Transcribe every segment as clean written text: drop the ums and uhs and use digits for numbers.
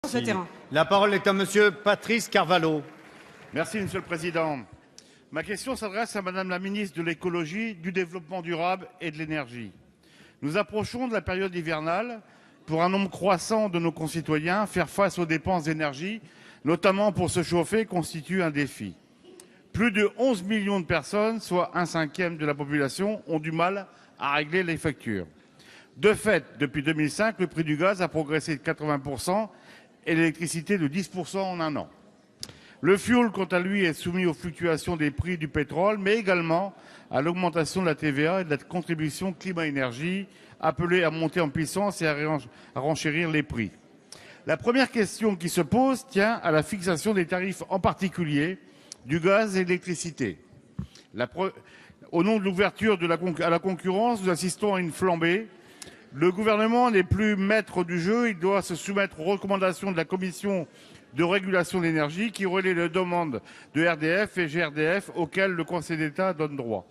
ce terrain. La parole est à Monsieur Patrice Carvalho. Merci, Monsieur le Président. Ma question s'adresse à Madame la ministre de l'Écologie, du Développement durable et de l'Énergie. Nous approchons de la période hivernale. Pour un nombre croissant de nos concitoyens, faire face aux dépenses d'énergie, notamment pour se chauffer, constitue un défi. Plus de 11 millions de personnes, soit un cinquième de la population, ont du mal à régler les factures. De fait, depuis 2005, le prix du gaz a progressé de 80% et l'électricité de 10% en un an. Le fioul, quant à lui, est soumis aux fluctuations des prix du pétrole, mais également à l'augmentation de la TVA et de la contribution climat-énergie, appelée à monter en puissance et à renchérir les prix. La première question qui se pose tient à la fixation des tarifs, en particulier du gaz et de l'électricité. Au nom de l'ouverture à la concurrence, nous assistons à une flambée. Le gouvernement n'est plus maître du jeu, il doit se soumettre aux recommandations de la Commission de régulation de l'énergie qui relaie les demandes de RDF et GRDF auxquelles le Conseil d'État donne droit.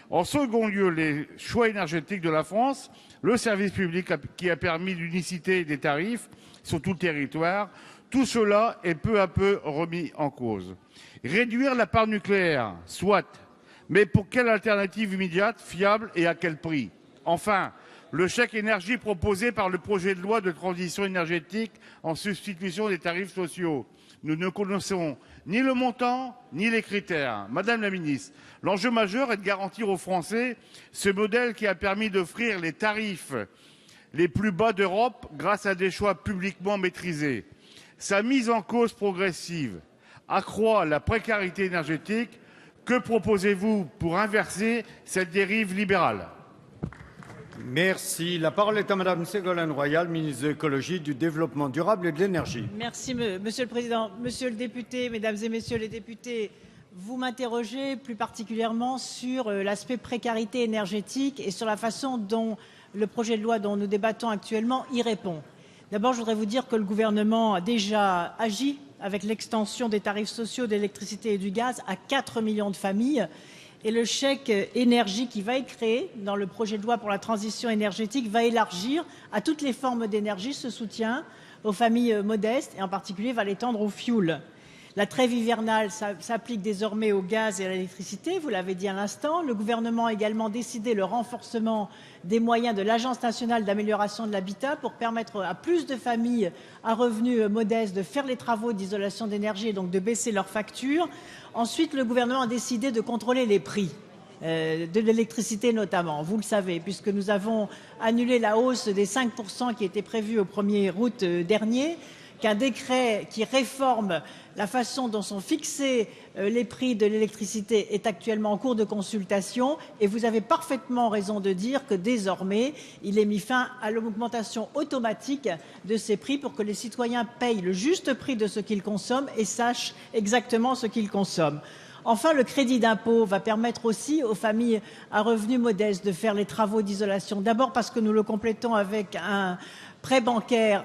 En second lieu, les choix énergétiques de la France, le service public qui a permis l'unicité des tarifs sur tout le territoire, tout cela est peu à peu remis en cause. Réduire la part nucléaire, soit, mais pour quelle alternative immédiate, fiable et à quel prix? Enfin, le chèque énergie proposé par le projet de loi de transition énergétique en substitution des tarifs sociaux. Nous ne connaissons ni le montant, ni les critères. Madame la ministre, l'enjeu majeur est de garantir aux Français ce modèle qui a permis d'offrir les tarifs les plus bas d'Europe grâce à des choix publiquement maîtrisés. Sa mise en cause progressive accroît la précarité énergétique. Que proposez-vous pour inverser cette dérive libérale? Merci. La parole est à Madame Ségolène Royal, ministre de l'Écologie, du Développement durable et de l'Énergie. Merci, Monsieur le Président. Monsieur le député, Mesdames et Messieurs les députés, vous m'interrogez plus particulièrement sur l'aspect précarité énergétique et sur la façon dont le projet de loi dont nous débattons actuellement y répond. D'abord, je voudrais vous dire que le gouvernement a déjà agi avec l'extension des tarifs sociaux d'électricité et du gaz à 4 millions de familles. Et le chèque énergie qui va être créé dans le projet de loi pour la transition énergétique va élargir à toutes les formes d'énergie ce soutien aux familles modestes et en particulier va l'étendre au fioul. La trêve hivernale s'applique désormais au gaz et à l'électricité, vous l'avez dit à l'instant. Le gouvernement a également décidé le renforcement des moyens de l'Agence nationale d'amélioration de l'habitat pour permettre à plus de familles à revenus modestes de faire les travaux d'isolation d'énergie et donc de baisser leurs factures. Ensuite, le gouvernement a décidé de contrôler les prix de l'électricité notamment, vous le savez, puisque nous avons annulé la hausse des 5% qui était prévue au 1er août dernier, qu'un décret qui réforme la façon dont sont fixés les prix de l'électricité est actuellement en cours de consultation et vous avez parfaitement raison de dire que désormais, il est mis fin à l'augmentation automatique de ces prix pour que les citoyens payent le juste prix de ce qu'ils consomment et sachent exactement ce qu'ils consomment. Enfin, le crédit d'impôt va permettre aussi aux familles à revenus modestes de faire les travaux d'isolation. D'abord parce que nous le complétons avec un prêt bancaire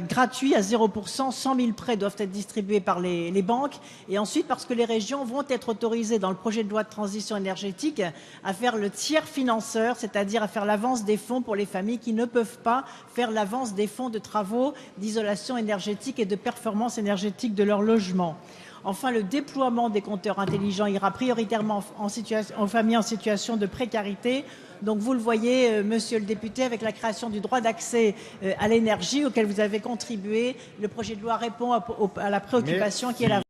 gratuit à 0%. 100 000 prêts doivent être distribués par les banques. Et ensuite parce que les régions vont être autorisées dans le projet de loi de transition énergétique à faire le tiers financeur, c'est-à-dire à faire l'avance des fonds pour les familles qui ne peuvent pas faire l'avance des fonds de travaux d'isolation énergétique et de performance énergétique de leur logement. Enfin, le déploiement des compteurs intelligents ira prioritairement aux familles en situation de précarité. Donc, vous le voyez, monsieur le député, avec la création du droit d'accès à l'énergie auquel vous avez contribué, le projet de loi répond à la préoccupation qui est la vôtre.